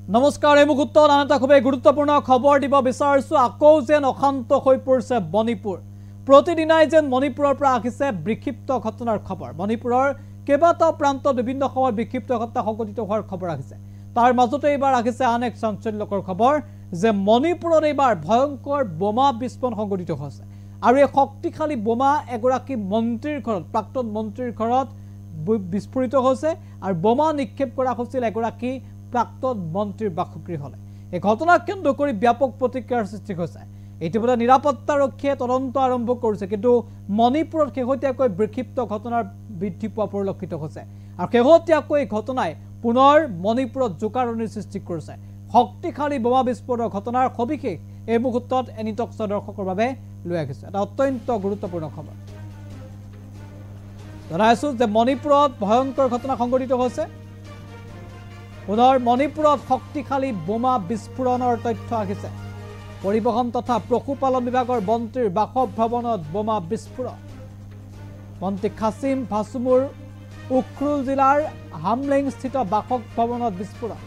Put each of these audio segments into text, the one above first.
নমস্কাৰ এই মুহূৰ্তত আন এটা খুবেই গুৰুত্বপূৰ্ণ খবৰ দিব বিচাৰিছো আকৌ যেন অশান্ত হৈ পৰিছে মণিপুৰ প্ৰতিদিনাই যেন মণিপুৰৰ পৰা আহিছে বিক্ষিপ্ত ঘটনাৰ খবৰ মণিপুৰৰ কেইবাটাও প্ৰান্তত বিভিন্ন সময়ত বিক্ষিপ্ত ঘটনা সংঘটিত হোৱাৰ খবৰ আহিছে তাৰ মাজতে এইবাৰ আহিছে আন এক চাঞ্চল্যকৰ খবৰ যে মণিপুৰত এইবাৰ ভয়ংকৰ বোমা বিস্ফোৰণ সংঘটিত হৈছে আৰু এই শক্তিশালী বোমা এগৰাকী মন্ত্ৰীৰ ঘৰত প্ৰাক্তন মন্ত্ৰীৰ ঘৰত বিস্ফোৰিত হৈছে আৰু বোমা নিক্ষেপ কৰা হৈছিল এগৰাকী প্ৰাক্তন মন্ত্ৰীৰ বাসগৃহলৈ এই ঘটনাক কেন্দ্ৰ কৰি ব্যাপক প্ৰতিক্ৰিয়াৰ সৃষ্টি হৈছে ইতিমধ্যে নিৰাপত্তাৰক্ষীয়ে তদন্ত আৰম্ভ কৰিছে কিন্তু মণিপুৰত শেহতীয়াকৈ বিক্ষিপ্ত ঘটনাৰ বৃদ্ধি পোৱা পৰিলক্ষিত হৈছে আৰু শেহতীয়াকৈ এই ঘটনাই পুনৰ মণিপুৰত জোকাৰণিৰ সৃষ্টি কৰিছে শক্তিশালী বোমা বিস্ফোৰণৰ ঘটনাৰ সবিশেষ এই মুহূৰ্তত এনিটক্স দৰ্শকৰ বাবে লৈ আহিছে এটা অত্যন্ত গুৰুত্বপূৰ্ণ খবৰ জনাইছো যে মণিপুৰত ভয়ংকৰ ঘটনা সংঘটিত হৈছে পুনৰ মণিপুৰত শক্তিশালী বোমা বিস্ফোৰণৰ তথ্য আহিছে পৰিবহণ তথা পশুপালন বিভাগৰ মন্ত্ৰীৰ বাসভৱনত বোমা বিস্ফোৰণ মন্ত্ৰী খাছিম ভাছুমুৰ উখৰুল জিলাৰ হামলেং স্থিত বাসভৱনত বিস্ফোৰণ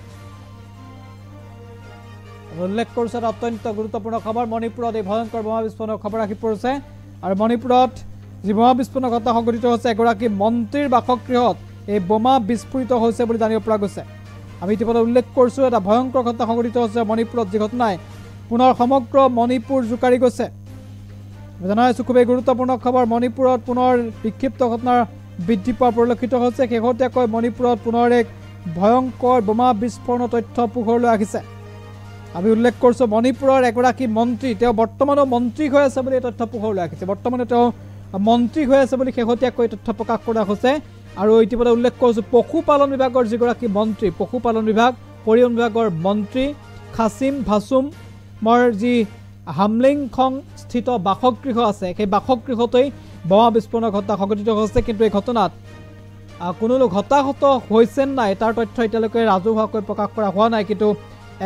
উল্লেখ কৰিছে অত্যন্ত গুৰুত্বপূৰ্ণ খবৰ মণিপুৰত এই ভয়ংকৰ বোমা বিস্ফোৰণৰ খবৰ আহি পৰিছে আৰু মণিপুৰত যি বোমা বিস্ফোৰণৰ ঘটনা সংঘটিত হৈছে এগৰাকী মন্ত্ৰীৰ বাসগৃহত এই বোমা বিস্ফোৰিত হৈছে বুলি জানিব পৰা গৈছে আমি ইতিমধ্যে উল্লেখ কৰিছোঁ এটা ভয়ংকৰ ঘটনা সংঘটিত হৈছে মণিপুৰত যি ঘটনাই পুনৰ সমগ্ৰ মণিপুৰ জোকাৰি গৈছে জনাইছোঁ খুবেই গুৰুত্বপূৰ্ণ খবৰ মণিপুৰত পুনৰ বিক্ষিপ্ত ঘটনাৰ বৃদ্ধি পোৱা পৰিলক্ষিত হৈছে শেহতীয়াকৈ মণিপুৰত পুনৰ এক ভয়ংকৰ বোমা বিস্ফোৰণৰ তথ্য পোহৰলৈ আহিছে আমি উল্লেখ কৰিছোঁ মণিপুৰৰ এগৰাকী মন্ত্ৰী তেওঁ বৰ্তমানো মন্ত্ৰী হৈ আছে বুলি তথ্য পোহৰলৈ আহিছে বৰ্তমানে তেওঁ মন্ত্ৰী হৈ আছে বুলি শেহতীয়াকৈ তথ্য প্ৰকাশ কৰা হৈছে আৰু ইতিমধ্যে উল্লেখ কৰিছোঁ পশুপালন বিভাগৰ যিগৰাকী মন্ত্ৰী পশুপালন বিভাগ পৰিবহণ বিভাগৰ মন্ত্ৰী খাছিম ভাছুমৰ যি হামলিংখন স্থিত বাসগৃহ আছে সেই বাসগৃহতেই বোমা বিস্ফোৰণৰ ঘটনা সংঘটিত হৈছে কিন্তু এই ঘটনাত কোনো লোক হতাহত হৈছে নাই তাৰ তথ্য এতিয়ালৈকে ৰাজহুৱাকৈ প্ৰকাশ কৰা হোৱা নাই কিন্তু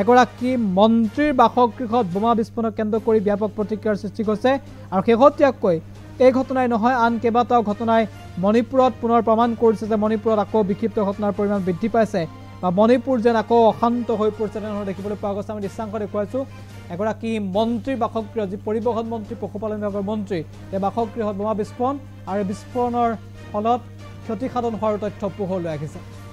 এগৰাকী মন্ত্ৰীৰ বাসগৃহত বোমা বিস্ফোৰণক কেন্দ্ৰ কৰি ব্যাপক প্ৰতিক্ৰিয়াৰ সৃষ্টি হৈছে আৰু শেহতীয়াকৈ এই ঘটনাই নহয় আন কেইবাটাও ঘটনাই মণিপুৰত পুনৰ প্ৰমাণ কৰিছে যে মণিপুৰত আকৌ বিক্ষিপ্ত ঘটনাৰ পৰিমাণ বৃদ্ধি পাইছে বা মণিপুৰ যেন আকৌ অশান্ত হৈ পৰিছে তেনেধৰণে দেখিবলৈ পোৱা গৈছে আমি দৃশ্যাংশ দেখুৱাইছোঁ এগৰাকী মন্ত্ৰীৰ বাসগৃহ যি পৰিবহণ মন্ত্ৰী পশুপালন বিভাগৰ মন্ত্ৰী এই বাসগৃহত বোমা বিস্ফোৰণ আৰু বিস্ফোৰণৰ ফলত ক্ষতিসাধন হোৱাৰ তথ্য পোহৰলৈ আহিছে